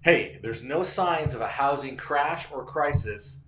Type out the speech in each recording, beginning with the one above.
Hey, there's no signs of a housing crash or crisis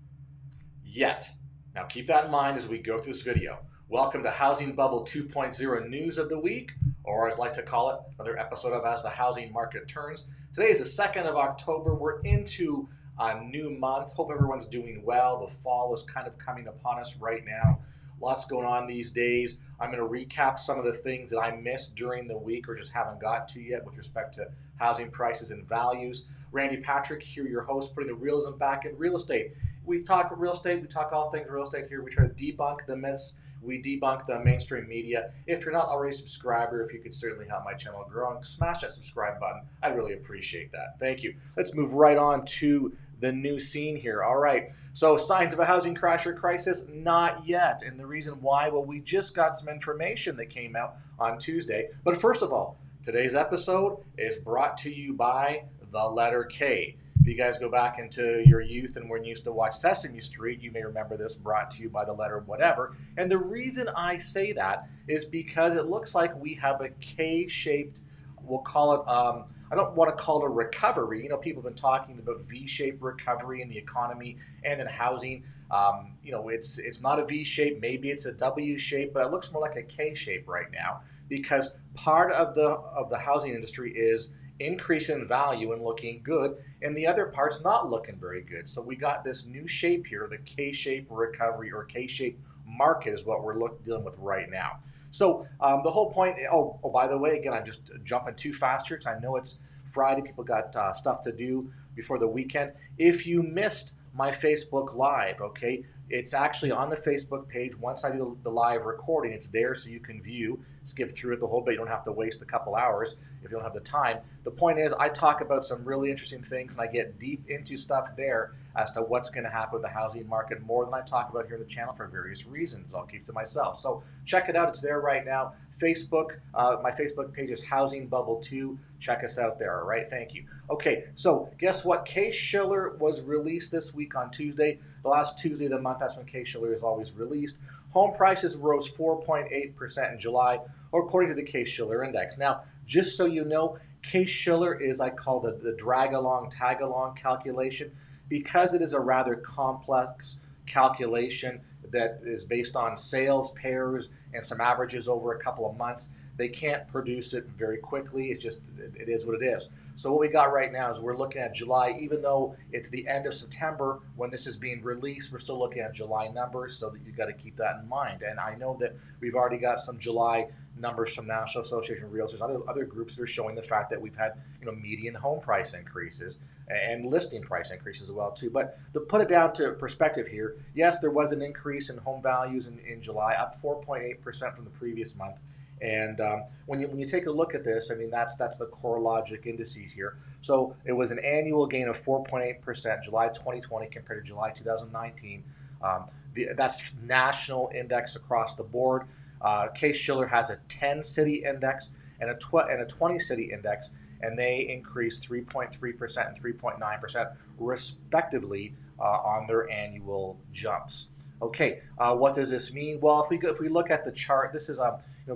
yet. Now keep that in mind as we go through this video. Welcome to Housing Bubble 2.0 News of the Week, or as I like to call it, another episode of As the Housing Market Turns. Today is the 2nd of October. We're into a new month. Hope everyone's doing well. The fall is kind of coming upon us right now. Lots going on these days. I'm going to recap some of the things that I missed during the week or just haven't got to yet with respect to housing prices and values. Randy Patrick here, your host, putting the realism back in real estate. We talk real estate, we talk all things real estate here. We try to debunk the myths, we debunk the mainstream media. If you're not already a subscriber, if you could certainly help my channel grow and smash that subscribe button, I really appreciate that. Thank you. Let's move right on to the new scene here. All right, so signs of a housing crash or crisis? Not yet. And the reason why? Well, we just got some information that came out on Tuesday. But first of all, today's episode is brought to you by the letter K. If you guys go back into your youth and when you used to watch Sesame Street, you may remember this brought to you by the letter whatever. And the reason I say that is because it looks like we have a K-shaped, we'll call it, I don't want to call it a recovery. You know, people have been talking about V-shaped recovery in the economy and in housing. It's not a V shape, maybe it's a W shape, but it looks more like a K shape right now because part of the housing industry is increase in value and looking good, and the other part's not looking very good. So we got this new shape here, the K-shape recovery or K-shape market is what we're dealing with right now. So the whole point, by the way, again, I'm just jumping too fast here because I know it's Friday. People got stuff to do before the weekend. If you missed my Facebook Live, okay, it's actually on the Facebook page. Once I do the live recording, it's there so you can view, skip through it the whole bit. You don't have to waste a couple hours if you don't have the time. The point is, I talk about some really interesting things, and I get deep into stuff there as to what's going to happen with the housing market more than I talk about here on the channel for various reasons. I'll keep to myself. So check it out. It's there right now. Facebook, my Facebook page is Housing Bubble 2. Check us out there, all right? Thank you. Okay, so guess what? Case-Shiller was released this week on Tuesday. The last Tuesday of the month, that's when Case-Shiller is always released. Home prices rose 4.8% in July, according to the Case-Shiller Index. Now, just so you know, Case-Shiller is, I call the drag-along, tag-along calculation because it is a rather complex calculation that is based on sales pairs and some averages over a couple of months. They can't produce it very quickly. It's just, it is what it is. So what we got right now is we're looking at July, even though it's the end of September when this is being released, we're still looking at July numbers, so that you got to keep that in mind. And I know that we've already got some July numbers from National Association of Realtors, other groups that are showing the fact that we've had median home price increases and listing price increases as well too. But to put it down to perspective here, yes, there was an increase in home values in July, up 4.8% from the previous month. And when you take a look at this, I mean, that's the CoreLogic indices here. So it was an annual gain of 4.8% July 2020 compared to July 2019. That's national index across the board. Case-Shiller has a 10-city index and a 20-city index, and they increased 3.3% and 3.9% respectively on their annual jumps. Okay, what does this mean? Well, if we look at the chart, this is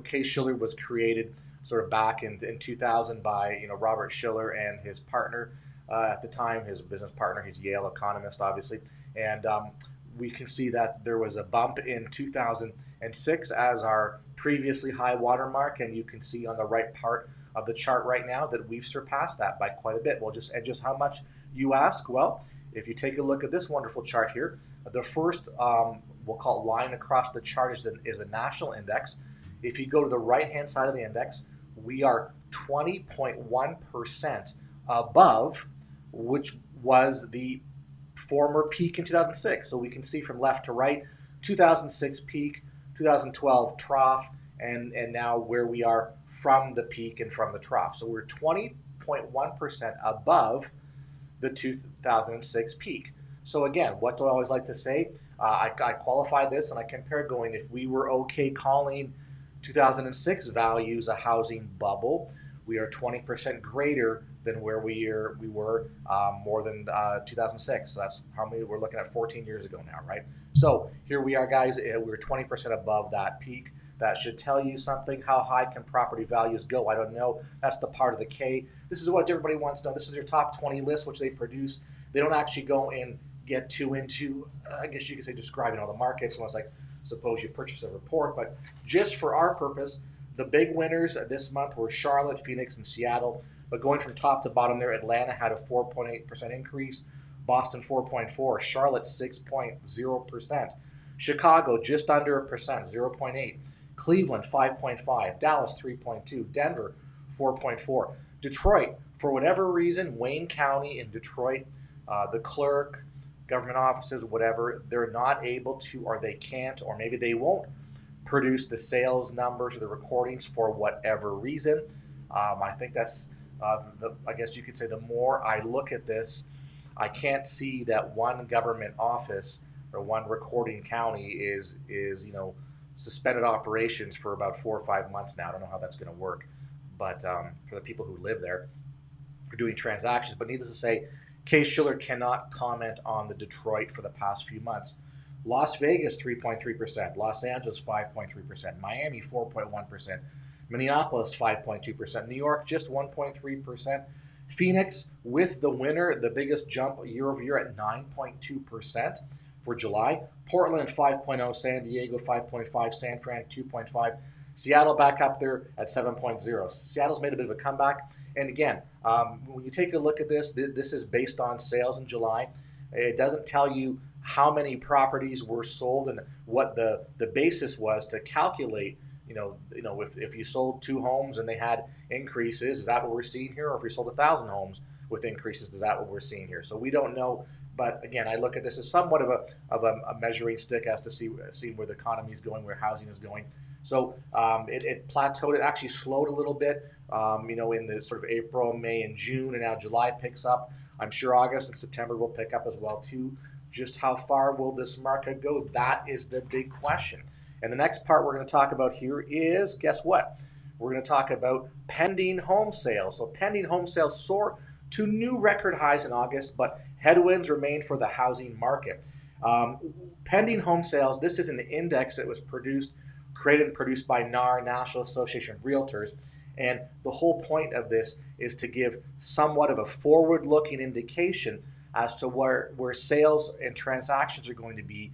Case-Shiller was created sort of back in 2000 by Robert Shiller and his partner at the time, his business partner. He's a Yale economist, obviously, and we can see that there was a bump in 2006 as our previously high watermark, and you can see on the right part of the chart right now that we've surpassed that by quite a bit. Well, just how much, you ask? Well, if you take a look at this wonderful chart here, the first we'll call it line across the chart is the national index. If you go to the right-hand side of the index, we are 20.1% above, which was the former peak in 2006. So we can see from left to right, 2006 peak, 2012 trough, and now where we are from the peak and from the trough. So we're 20.1% above the 2006 peak. So again, what do I always like to say? I qualify this and I compare going, if we were okay calling 2006 values a housing bubble, we are 20% greater than where we were more than 2006. So that's how many we're looking at 14 years ago now, right? So here we are, guys. We're 20% above that peak. That should tell you something. How high can property values go? I don't know. That's the part of the K. This is what everybody wants to know. This is your top 20 list, which they produce. They don't actually go and get too into, I guess you could say, describing all the markets, unless I suppose you purchase a report. But just for our purpose, the big winners this month were Charlotte, Phoenix, and Seattle. But going from top to bottom there, Atlanta had a 4.8% increase, Boston 4.4%, Charlotte 6.0%, Chicago just under 1%, 0.8%, Cleveland 5.5%, Dallas 3.2%, Denver 4.4%, Detroit, for whatever reason, Wayne County in Detroit, the clerk, government offices, whatever, they're not able to, or they can't, or maybe they won't produce the sales numbers or the recordings for whatever reason. I think that's, I guess you could say, the more I look at this, I can't see that one government office or one recording county is suspended operations for about 4 or 5 months now. I don't know how that's going to work, but for the people who live there, for doing transactions. But needless to say, Case-Shiller cannot comment on the Detroit for the past few months. Las Vegas 3.3%, Los Angeles 5.3%, Miami 4.1%, Minneapolis 5.2%, New York just 1.3%, Phoenix with the winner, the biggest jump year over year at 9.2% for July, Portland 5.0, San Diego 5.5, San Fran 2.5, Seattle back up there at 7.0. Seattle's made a bit of a comeback. And again, when you take a look at this, this is based on sales in July. It doesn't tell you how many properties were sold and what the basis was to calculate, if you sold 2 homes and they had increases, is that what we're seeing here? Or if we sold 1,000 homes with increases, is that what we're seeing here? So we don't know. But again, I look at this as somewhat of a measuring stick as to see where the economy is going, where housing is going. So it plateaued. It actually slowed a little bit, in the sort of April, May, and June, and now July picks up. I'm sure August and September will pick up as well too. Just how far will this market go? That is the big question. And the next part we're going to talk about here is, guess what? We're going to talk about pending home sales. So pending home sales soar to new record highs in August, but headwinds remain for the housing market. Pending home sales, this is an index that was created and produced by NAR, National Association of Realtors. And the whole point of this is to give somewhat of a forward-looking indication as to where sales and transactions are going to be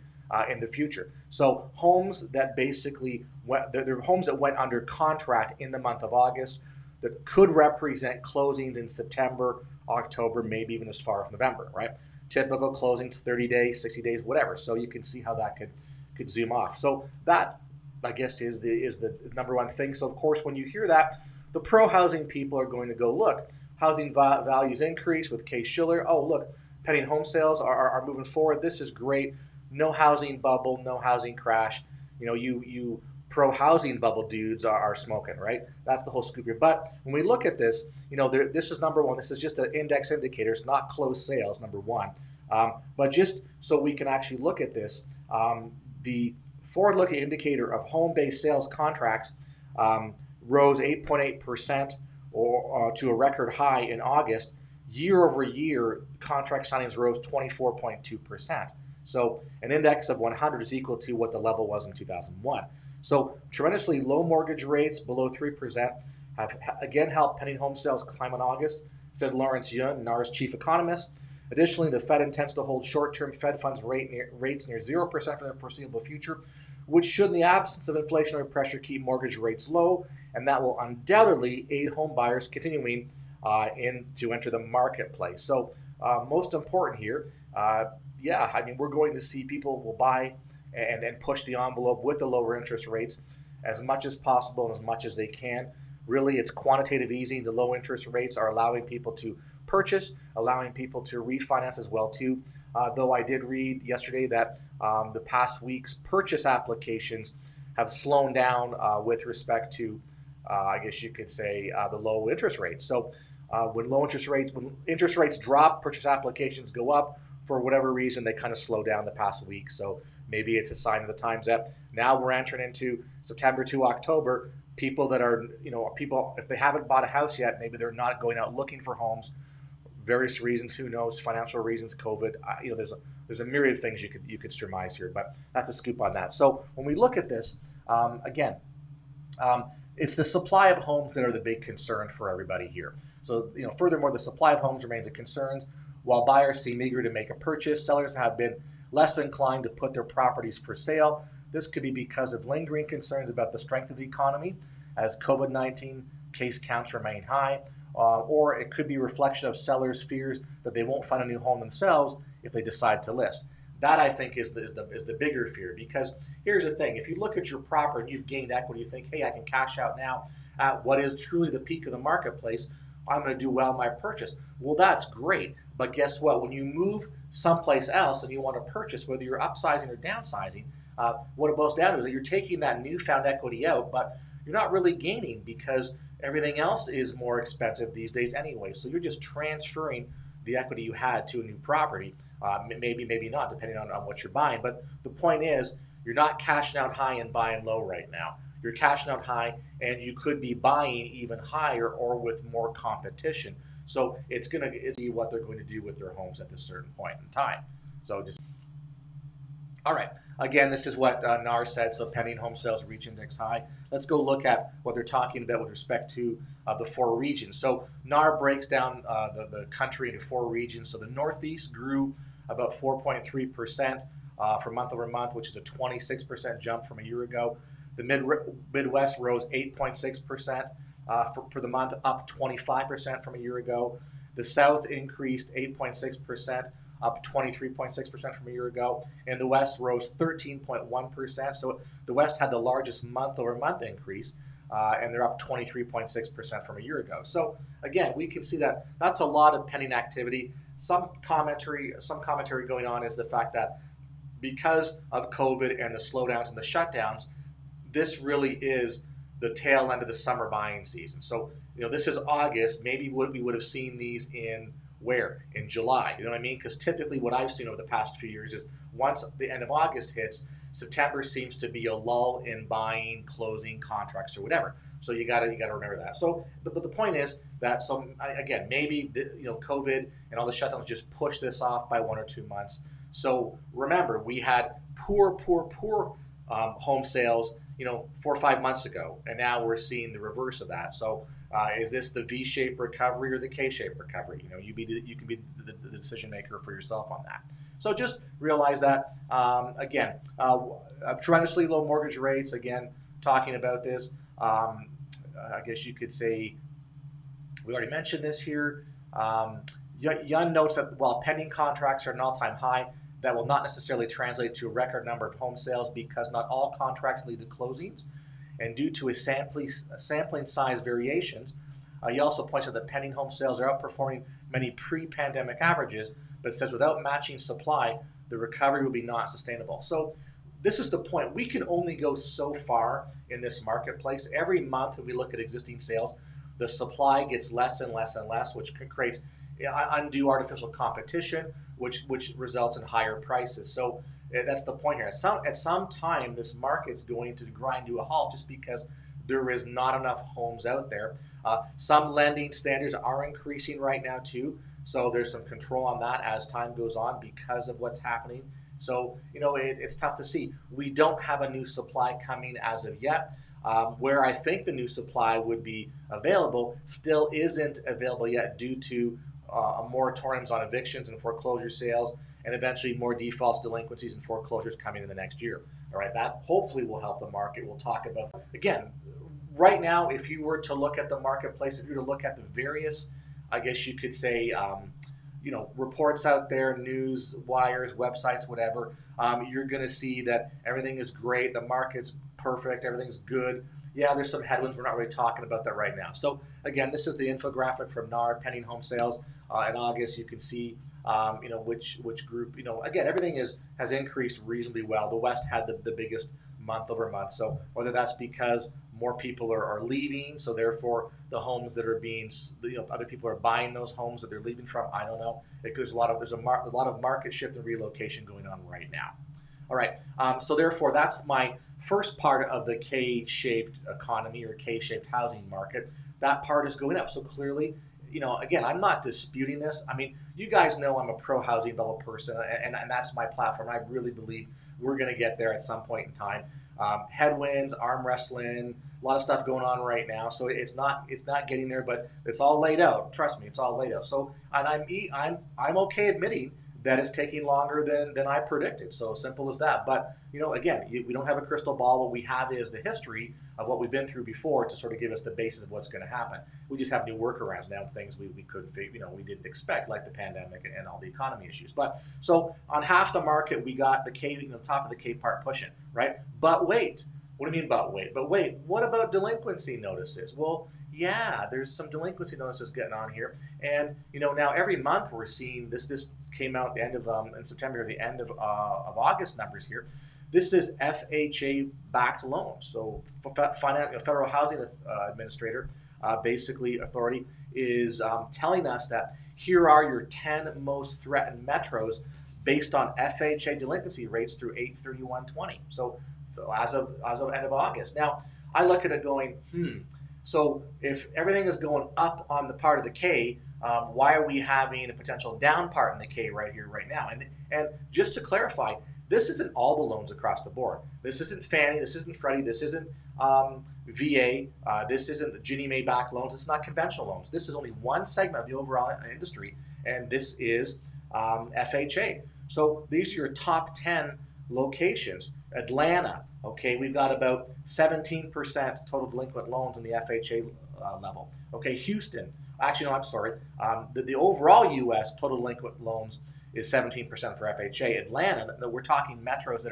in the future. So homes that basically they're homes that went under contract in the month of August that could represent closings in September, October, maybe even as far as November, right? Typical closings, 30 days, 60 days, whatever. So you can see how that could zoom off. So that, I guess, is the number one thing. So of course, when you hear that, the pro-housing people are going to go, look, housing values increase with Case-Shiller. Oh, look, pending home sales are moving forward. This is great. No housing bubble, no housing crash. You pro-housing bubble dudes are smoking, right? That's the whole scoop here. But when we look at this, this is number one. This is just an index indicator. It's not closed sales, number one. But just so we can actually look at this, the forward-looking indicator of home-based sales contracts rose 8.8% to a record high in August. Year over year, contract signings rose 24.2%. So an index of 100 is equal to what the level was in 2001. So tremendously low mortgage rates, below 3%, have again helped pending home sales climb in August, said Lawrence Yun, NAR's chief economist. Additionally, the Fed intends to hold short-term Fed funds rates near 0% for the foreseeable future, which should, in the absence of inflationary pressure, keep mortgage rates low, and that will undoubtedly aid home buyers continuing to enter the marketplace. So most important here, we're going to see people will buy and push the envelope with the lower interest rates as much as possible and as much as they can. Really, it's quantitative easing. The low interest rates are allowing people to purchase, allowing people to refinance as well too. Though I did read yesterday that the past week's purchase applications have slowed down with respect to, I guess you could say, the low interest rates. So when interest rates drop, purchase applications go up. For whatever reason, they kind of slow down the past week. So maybe it's a sign of the times that now we're entering into September to October. People that are, if they haven't bought a house yet, maybe they're not going out looking for homes. Various reasons, who knows? Financial reasons, COVID. There's a myriad of things you could surmise here, but that's a scoop on that. So when we look at this, again, It's the supply of homes that are the big concern for everybody here. So, furthermore, the supply of homes remains a concern. While buyers seem eager to make a purchase, sellers have been less inclined to put their properties for sale. This could be because of lingering concerns about the strength of the economy as COVID-19 case counts remain high, or it could be a reflection of sellers' fears that they won't find a new home themselves if they decide to list. That, I think, is the bigger fear, because here's the thing: if you look at your property and you've gained equity, you think, hey, I can cash out now at what is truly the peak of the marketplace. I'm going to do well in my purchase. Well, that's great, but guess what? When you move someplace else and you want to purchase, whether you're upsizing or downsizing, what it boils down to is that you're taking that newfound equity out, but you're not really gaining because everything else is more expensive these days anyway. So you're just transferring the equity you had to a new property. Maybe not, depending on what you're buying. But the point is, you're not cashing out high and buying low right now. You're cashing out high, and you could be buying even higher or with more competition. So it's going to see what they're going to do with their homes at this certain point in time. So just all right. Again, this is what NAR said. So pending home sales reach index high. Let's go look at what they're talking about with respect to the four regions. So NAR breaks down the country into four regions. So the Northeast grew about 4.3% for month over month, which is a 26% jump from a year ago. The Midwest rose 8.6% for the month, up 25% from a year ago. The South increased 8.6%. Up 23.6% from a year ago, and the West rose 13.1%. So the West had the largest month-over-month increase, and they're up 23.6% from a year ago. So again, we can see that that's a lot of pending activity. Some commentary going on is the fact that because of COVID and the slowdowns and the shutdowns, this really is the tail end of the summer buying season. So this is August. Maybe we would have seen these in July, you know what I mean? Because typically what I've seen over the past few years is once the end of August hits, September seems to be a lull in buying, closing contracts or whatever. So you got to remember that. So but the point is that again, maybe COVID and all the shutdowns just push this off by 1 or 2 months. So remember, we had poor home sales 4 or 5 months ago, and now we're seeing the reverse of that. So is this the V-shaped recovery or the K-shaped recovery? You can be the decision maker for yourself on that. So just realize that. Again, tremendously low mortgage rates. Again, talking about this, I guess you could say we already mentioned this here. Yun notes that while pending contracts are an all-time high, that will not necessarily translate to a record number of home sales because not all contracts lead to closings. And due to a sampling size variations, he also points out that pending home sales are outperforming many pre-pandemic averages, but says without matching supply, the recovery will be not sustainable. So this is the point. We can only go so far in this marketplace. Every month when we look at existing sales, the supply gets less and less and less, which creates undue artificial competition, which results in higher prices. So that's the point here. At some time, this market's going to grind to a halt just because there is not enough homes out there. Some lending standards are increasing right now too, so there's some control on that as time goes on because of what's happening. So it's tough to see. We don't have a new supply coming as of yet. Where I think the new supply would be available still isn't available yet due to moratoriums on evictions and foreclosure sales, and eventually more defaults, delinquencies, and foreclosures coming in the next year. All right, that hopefully will help the market. We'll talk about, again, right now, if you were to look at the marketplace, if you were to look at the various, I guess you could say, reports out there, news, wires, websites, whatever, you're going to see that everything is great, the market's perfect, everything's good. Yeah, there's some headwinds. We're not really talking about that right now. So again, this is the infographic from NAR, pending home sales in August. You can see which group, again, everything has increased reasonably well. The West had the biggest month over month. So whether that's because more people are leaving, so therefore the homes that are being, other people are buying those homes that they're leaving from, I don't know. There's a lot of market shift and relocation going on right now. All right, so therefore that's my first part of the K-shaped economy or K-shaped housing market. That part is going up. So clearly, again, I'm not disputing this. I mean, you guys know I'm a pro-housing bubble person, and that's my platform. I really believe we're going to get there at some point in time. headwinds, arm wrestling, a lot of stuff going on right now. So it's not getting there, but it's all laid out. Trust me, it's all laid out. So and I'm okay admitting that it's taking longer than I predicted. So simple as that. But again, we don't have a crystal ball. What we have is the history of what we've been through before to sort of give us the basis of what's going to happen. We just have new workarounds now, things we couldn't, we didn't expect, like the pandemic and all the economy issues. But so on half the market, we got the K, the top of the K part pushing, right? But wait, what do you mean but wait? But wait, what about delinquency notices? Well, yeah, there's some delinquency notices getting on here, and now every month we're seeing this. This came out the end of in September, or the end of August numbers here. This is FHA backed loans. So Federal Housing Administrator, basically authority, is telling us that here are your 10 most threatened metros based on FHA delinquency rates through 8/31/20. So as of end of August. Now I look at it going, so if everything is going up on the part of the K, why are we having a potential down part in the K right here, right now? And just to clarify, this isn't all the loans across the board. This isn't Fannie, this isn't Freddie, this isn't VA, this isn't the Ginnie Mae backed loans, this is not conventional loans. This is only one segment of the overall industry, and this is FHA. So these are your top 10 locations. Atlanta, okay, we've got about 17% total delinquent loans in the FHA level. Okay, Houston, actually, no, I'm sorry. The overall U.S. total delinquent loans is 17% for FHA. Atlanta, we're talking metros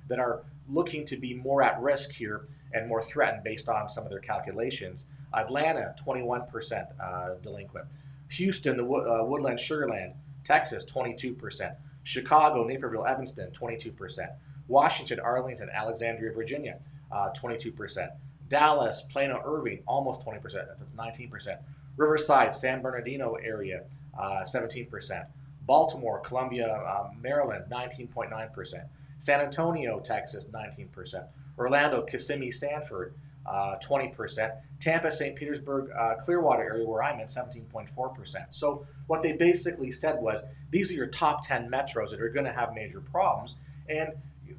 that are looking to be more at risk here and more threatened based on some of their calculations. Atlanta, 21% delinquent. Houston, the Woodland, Sugarland, Texas, 22%. Chicago, Naperville, Evanston, 22%. Washington, Arlington, Alexandria, Virginia, 22%. Dallas, Plano, Irving, almost 20%. That's 19%. Riverside, San Bernardino area, 17%. Baltimore, Columbia, Maryland, 19.9%. San Antonio, Texas, 19%. Orlando, Kissimmee, Sanford, 20%. Tampa, St. Petersburg, Clearwater area where I'm at, 17.4%. So what they basically said was, these are your top 10 metros that are going to have major problems. And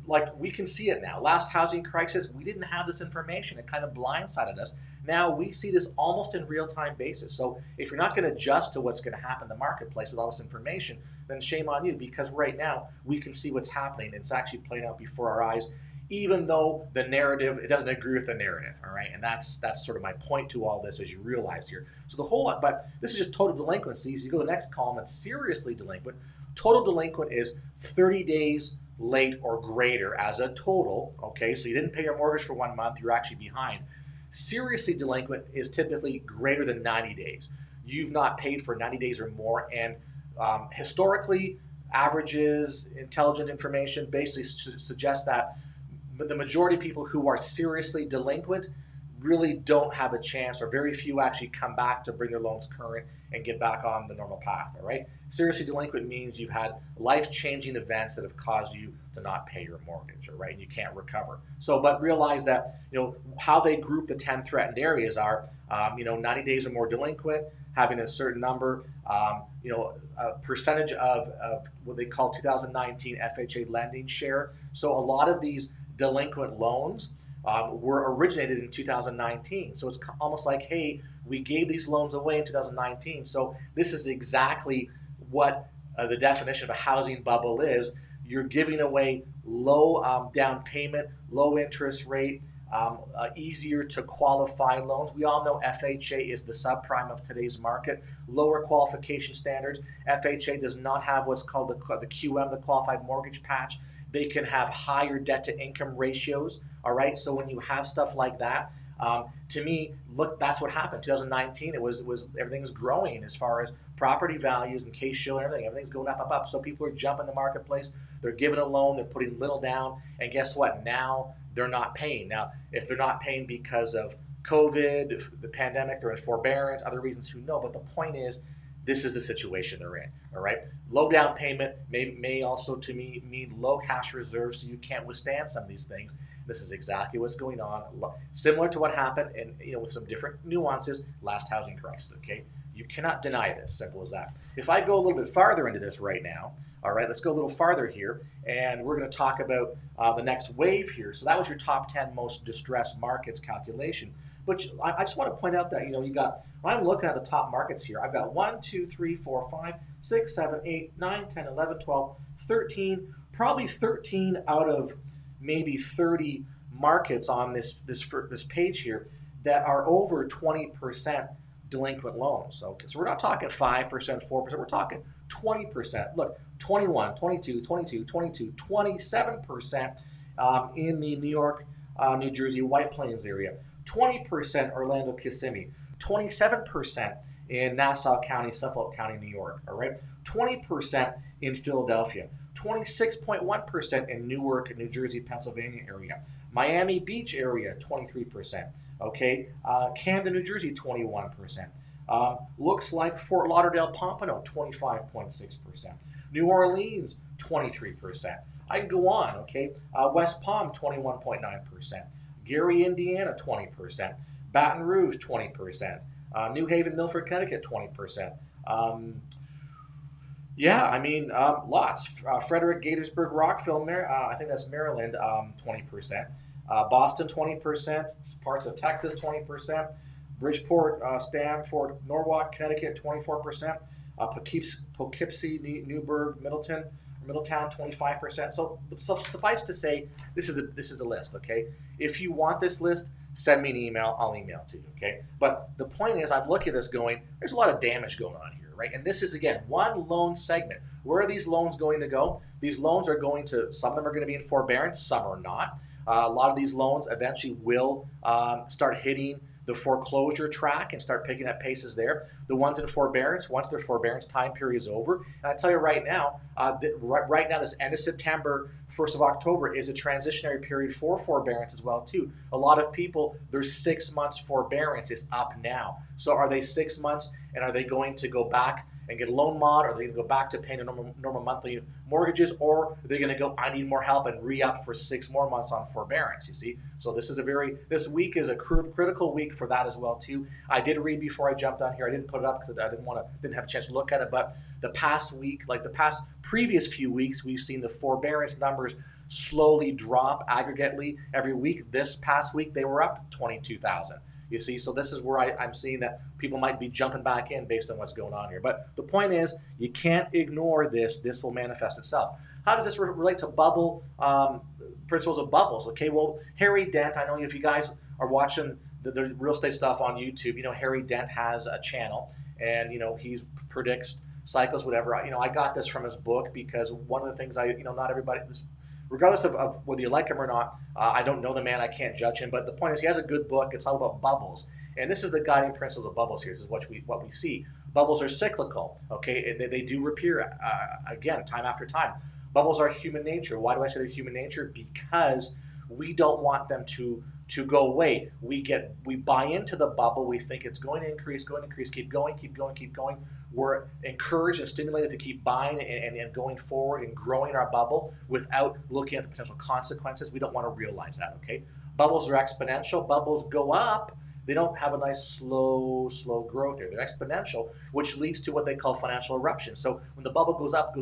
like, we can see it now. Last housing crisis, we didn't have this information. It kind of blindsided us. Now we see this almost in real-time basis. So if you're not going to adjust to what's going to happen in the marketplace with all this information, then shame on you, because right now we can see what's happening. It's actually playing out before our eyes, even though the narrative, it doesn't agree with the narrative, all right? And that's sort of my point to all this, as you realize here. So the whole lot, but this is just total delinquencies. You go to the next column, it's seriously delinquent. Total delinquent is 30 days late or greater as a total, okay? So you didn't pay your mortgage for 1 month, you're actually behind. Seriously delinquent is typically greater than 90 days. You've not paid for 90 days or more, and historically, averages, intelligent information basically suggest that the majority of people who are seriously delinquent really don't have a chance, or very few actually come back to bring their loans current and get back on the normal path, all right? Seriously delinquent means you've had life-changing events that have caused you to not pay your mortgage, all right, and you can't recover. So, but realize that, how they group the 10 threatened areas are, 90 days or more delinquent, having a certain number, a percentage of what they call 2019 FHA lending share. So a lot of these delinquent loans were originated in 2019. So it's almost like, hey, we gave these loans away in 2019. So this is exactly what the definition of a housing bubble is. You're giving away low down payment, low interest rate, easier to qualify loans. We all know FHA is the subprime of today's market. Lower qualification standards. FHA does not have what's called the QM, the Qualified Mortgage Patch. They can have higher debt to income ratios, all right? So when you have stuff like that, to me, look, that's what happened. 2019, it was everything was growing as far as property values and case shield and everything. Everything's going up, up, up. So people are jumping the marketplace. They're giving a loan. They're putting little down. And guess what? Now they're not paying. Now, if they're not paying because of COVID, the pandemic, they're in forbearance, other reasons, who know. But the point is, this is the situation they're in, all right? Low down payment may also, to me, mean low cash reserves, so you can't withstand some of these things. This is exactly what's going on, similar to what happened, and with some different nuances, last housing crisis, okay? You cannot deny this, simple as that. If I go a little bit farther into this right now, All right, let's go a little farther here, and we're going to talk about the next wave here. So that was your top 10 most distressed markets calculation. But I just want to point out that, you got, when I'm looking at the top markets here, I've got 1, 2, 3, 4, 5, 6, 7, 8, 9, 10, 11, 12, 13, probably 13 out of maybe 30 markets on this page here that are over 20% delinquent loans. Okay, so we're not talking 5%, 4%, we're talking 20%. Look, 21, 22, 22, 22, 27% in the New York, New Jersey, White Plains area, 20% Orlando, Kissimmee, 27% in Nassau County, Suffolk County, New York, all right? 20% in Philadelphia, 26.1% in Newark, New Jersey, Pennsylvania area, Miami Beach area, 23%, okay? Camden, New Jersey, 21%. Looks like Fort Lauderdale, Pompano, 25.6%. New Orleans, 23%. I can go on, okay? West Palm, 21.9%. Gary, Indiana, 20%. Baton Rouge, 20%. New Haven, Milford, Connecticut, 20%. Yeah, I mean, lots. Frederick, Gaithersburg, Rockville, I think that's Maryland, 20%. Boston, 20%. Parts of Texas, 20%. Bridgeport, Stamford, Norwalk, Connecticut, 24%. Poughkeepsie, Newburgh, Middletown, 25%. So suffice to say, this is a list, okay? If you want this list, send me an email. I'll email it to you, okay? But the point is, I'm looking at this going, there's a lot of damage going on here, right? And this is, again, one loan segment. Where are these loans going to go? These loans are going to, some of them are going to be in forbearance, some are not. A lot of these loans eventually will start hitting the foreclosure track and start picking up paces there. The ones in forbearance, once their forbearance time period is over, and I tell you right now, this end of September, 1st of October is a transitionary period for forbearance as well too. A lot of people, their 6 months forbearance is up now. So are they 6 months, and are they going to go back and get a loan mod, or are they going to go back to paying their normal monthly mortgages, or are they going to go, I need more help, and re-up for 6 more months on forbearance, you see? So this week is a critical week for that as well too. I did read before I jumped on here. I didn't put it up because I didn't have a chance to look at it, but the past week, like the past previous few weeks, we've seen the forbearance numbers slowly drop aggregately every week. This past week, they were up 22,000. You see, so this is where I'm seeing that people might be jumping back in based on what's going on here. But the point is, you can't ignore this. This will manifest itself. How does this relate to bubble principles of bubbles? Okay, well, Harry Dent, I know if you guys are watching the real estate stuff on YouTube, Harry Dent has a channel, and he predicts cycles, whatever. I got this from his book because one of the things not everybody. Regardless of whether you like him or not, I don't know the man, I can't judge him, but the point is he has a good book. It's all about bubbles, and this is the guiding principles of bubbles here. This is what we see. Bubbles are cyclical, okay? They do reappear, again, time after time. Bubbles are human nature. Why do I say they're human nature? Because we don't want them to go away. We buy into the bubble. We think it's going to increase, keep going. We're encouraged and stimulated to keep buying and going forward and growing our bubble without looking at the potential consequences. We don't want to realize that, okay? Bubbles are exponential. Bubbles go up. They don't have a nice slow growth here. They're exponential, which leads to what they call financial eruption. So when the bubble goes up,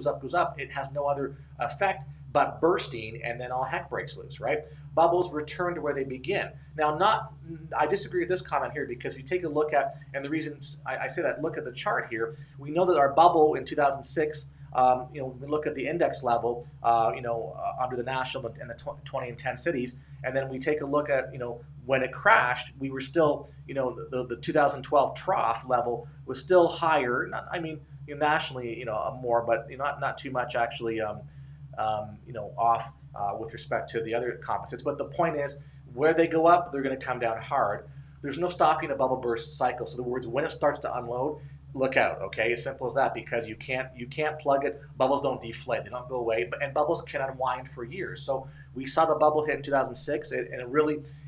it has no other effect but bursting, and then all heck breaks loose, right? Bubbles return to where they begin. Now, I disagree with this comment here, because if you take a look at, and the reason I say that, look at the chart here, we know that our bubble in 2006, we look at the index level, under the national and the 20 and 10 cities, and then we take a look at, when it crashed, we were still, the 2012 trough level was still higher. Nationally, more, but not too much actually, off with respect to the other composites. But the point is, where they go up, they're going to come down hard. There's no stopping a bubble burst cycle. So in other words, when it starts to unload, look out, okay? As simple as that, because you can't plug it. Bubbles don't deflate, they don't go away, and bubbles can unwind for years. So we saw the bubble hit in 2006, and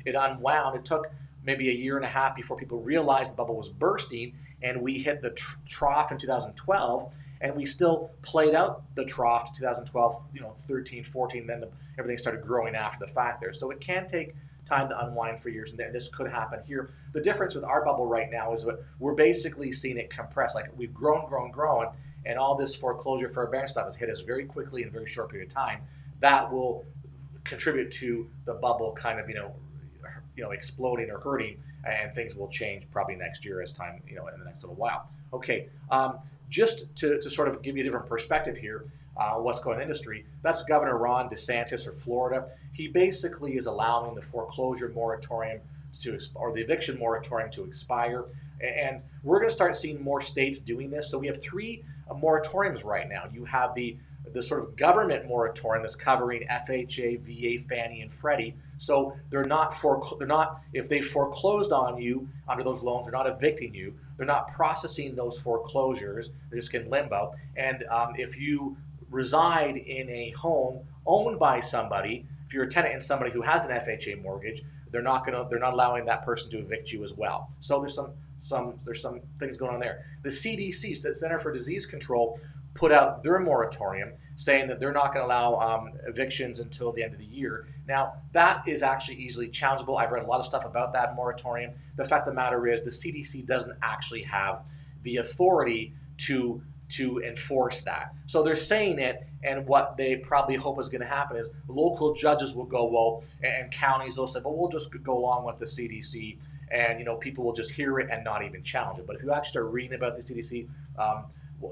it unwound. It took maybe a year and a half before people realized the bubble was bursting, and we hit the trough in 2012, and we still played out the trough to 2012, 13, 14, then everything started growing after the fact there. So it can take time to unwind for years, and this could happen here. The difference with our bubble right now is that we're basically seeing it compress. Like we've grown, and all this foreclosure forbearance stuff has hit us very quickly in a very short period of time. That will contribute to the bubble kind of exploding or hurting, and things will change probably next year as time in the next little while. Okay, just to sort of give you a different perspective here. What's going on in the industry, that's Governor Ron DeSantis of Florida. He basically is allowing the foreclosure moratorium or the eviction moratorium to expire. And we're going to start seeing more states doing this. So we have 3 moratoriums right now. You have the sort of government moratorium that's covering FHA, VA, Fannie, and Freddie. So they're not if they foreclosed on you under those loans, they're not evicting you. They're not processing those foreclosures. They're just in limbo. And if you reside in a home owned by somebody, if you're a tenant in somebody who has an FHA mortgage, they're not allowing that person to evict you as well. So there's some things going on there. The CDC, Center for Disease Control, put out their moratorium saying that they're not going to allow evictions until the end of the year. Now, that is actually easily challengeable. I've read a lot of stuff about that moratorium. The fact of the matter is the CDC doesn't actually have the authority to enforce that. So they're saying it, and what they probably hope is going to happen is local judges will go, well, and counties will say, well, we'll just go along with the CDC, and people will just hear it and not even challenge it. But if you actually start reading about the CDC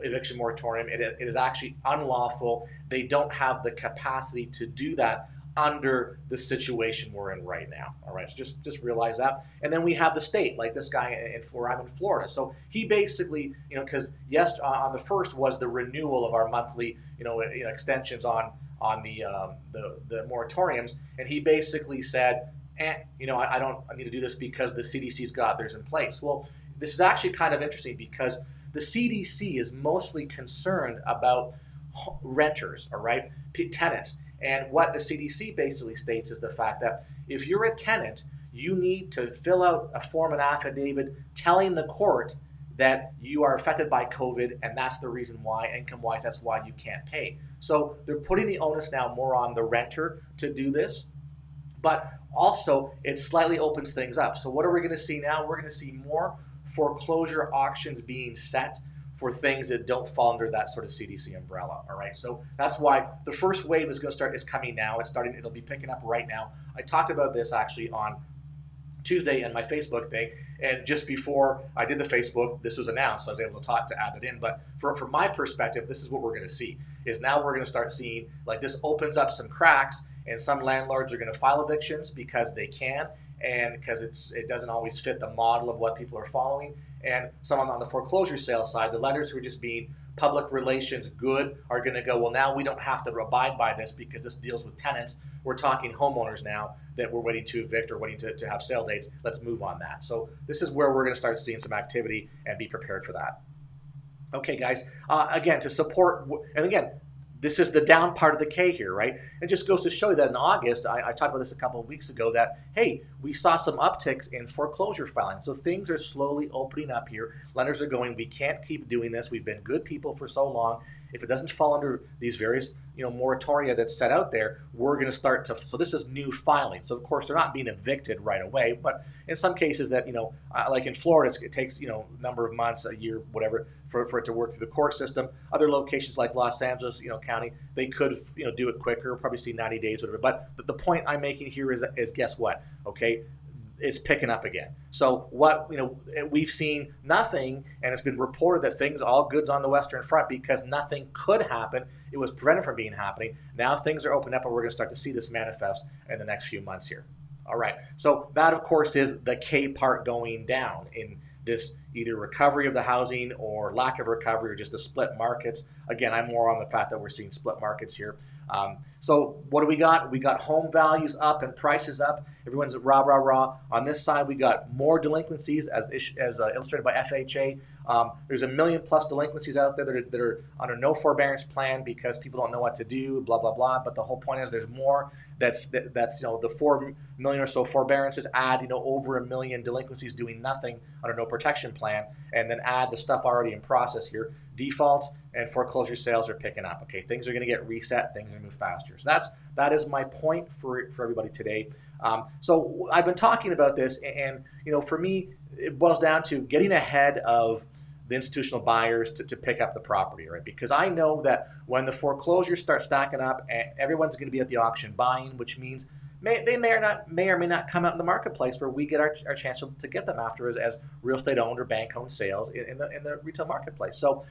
eviction moratorium, it is actually unlawful. They don't have the capacity to do that under the situation we're in right now. All right, so just realize that. And then we have the state, like this guy where I'm in Florida. So he basically, because yes, on the first was the renewal of our monthly, extensions on the moratoriums, and he basically said, I need to do this because the CDC's got theirs in place. Well, this is actually kind of interesting because the CDC is mostly concerned about renters, all right, tenants. And what the CDC basically states is the fact that if you're a tenant, you need to fill out a form and affidavit telling the court that you are affected by COVID, and that's the reason why, income-wise, that's why you can't pay. So they're putting the onus now more on the renter to do this, but also it slightly opens things up. So what are we going to see now? We're going to see more foreclosure auctions being set for things that don't fall under that sort of CDC umbrella. All right, so that's why the first wave is coming now. It'll be picking up right now. I talked about this actually on Tuesday in my Facebook thing, and just before I did the Facebook, this was announced, so I was able to add that in. But from my perspective, this is what we're going to see, is now we're going to start seeing, like, this opens up some cracks, and some landlords are going to file evictions because they can, and because it doesn't always fit the model of what people are following. And someone on the foreclosure sale side, the lenders who are just being public relations good are going to go, well, now we don't have to abide by this because this deals with tenants. We're talking homeowners now that we're waiting to evict or waiting to have sale dates. Let's move on that. So this is where we're going to start seeing some activity, and be prepared for that. Okay, guys, again, to support, and again, this is the down part of the K here, right? It just goes to show you that in August, I talked about this a couple of weeks ago, that, hey, we saw some upticks in foreclosure filing. So things are slowly opening up here. Lenders are going, we can't keep doing this. We've been good people for so long. If it doesn't fall under these various, moratoria that's set out there, we're going to start to, so this is new filing. So of course, they're not being evicted right away, but in some cases that, like in Florida, it takes, number of months, a year, whatever, for it to work through the court system. Other locations like Los Angeles, County, they could, do it quicker, probably see 90 days, whatever. But the point I'm making here is guess what? Okay, it's picking up again. So what, we've seen nothing, and it's been reported that things, all goods on the Western Front, because nothing could happen. It was prevented from being happening. Now things are opening up, and we're going to start to see this manifest in the next few months here. All right. So that, of course, is the K part going down in this either recovery of the housing or lack of recovery, or just the split markets. Again, I'm more on the fact that we're seeing split markets here. So what do we got? We got home values up and prices up. Everyone's rah, rah, rah. On this side, we got more delinquencies as illustrated by FHA. There's 1 million plus delinquencies out there that are under no forbearance plan because people don't know what to do, blah, blah, blah. But the whole point is there's more. That's the 4 million or so forbearances add, over 1 million delinquencies doing nothing under no protection plan, and then add the stuff already in process here. Defaults and foreclosure sales are picking up. Okay, things are going to get reset. Things are going to move faster. So that is my point for everybody today. So I've been talking about this, and for me, it boils down to getting ahead of the institutional buyers to pick up the property, right? Because I know that when the foreclosures start stacking up, and everyone's going to be at the auction buying, which means they may or may not come out in the marketplace where we get our chance to get them after as real estate owned or bank owned sales in the retail marketplace. So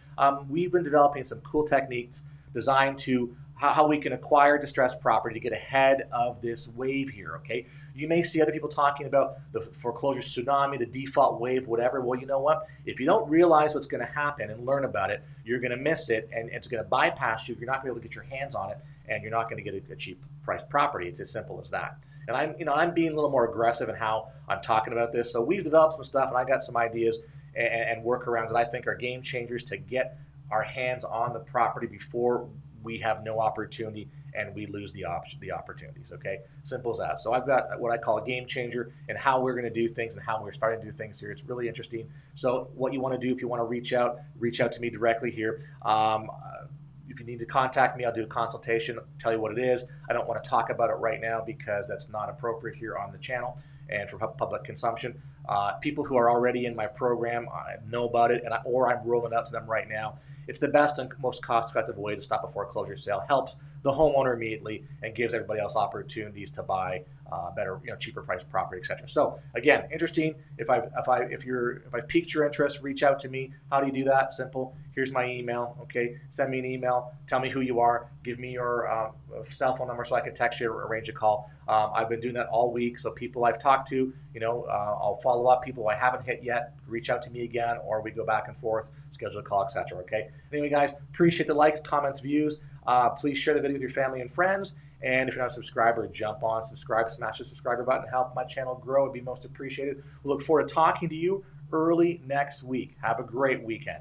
we've been developing some cool techniques designed to how we can acquire distressed property to get ahead of this wave here, okay? You may see other people talking about the foreclosure tsunami, the default wave, whatever. Well, you know what? If you don't realize what's going to happen and learn about it, you're going to miss it, and it's going to bypass you. You're not going to be able to get your hands on it, and you're not going to get a cheap priced property. It's as simple as that. And I'm being a little more aggressive in how I'm talking about this. So we've developed some stuff, and I got some ideas and workarounds that I think are game changers to get our hands on the property before we have no opportunity and we lose the opportunities, okay? Simple as that. So I've got what I call a game changer in how we're going to do things and how we're starting to do things here. It's really interesting. So what you want to do, if you want to reach out to me directly here. If you need to contact me, I'll do a consultation, tell you what it is. I don't want to talk about it right now because that's not appropriate here on the channel and for public consumption. People who are already in my program know about it, or I'm rolling out to them right now. It's the best and most cost-effective way to stop a foreclosure sale. Helps the homeowner immediately and gives everybody else opportunities to buy better, cheaper priced property, etc. So again, interesting. If I've piqued your interest, reach out to me. How do you do that? Simple. Here's my email. Okay, send me an email. Tell me who you are. Give me your cell phone number so I can text you or arrange a call. I've been doing that all week. So people I've talked to, I'll follow up. People I haven't hit yet, reach out to me again, or we go back and forth, schedule a call, etc. Okay. Anyway, guys, appreciate the likes, comments, views. Please share the video with your family and friends. And if you're not a subscriber, jump on, subscribe, smash the subscriber button, help my channel grow. It'd be most appreciated. We look forward to talking to you early next week. Have a great weekend.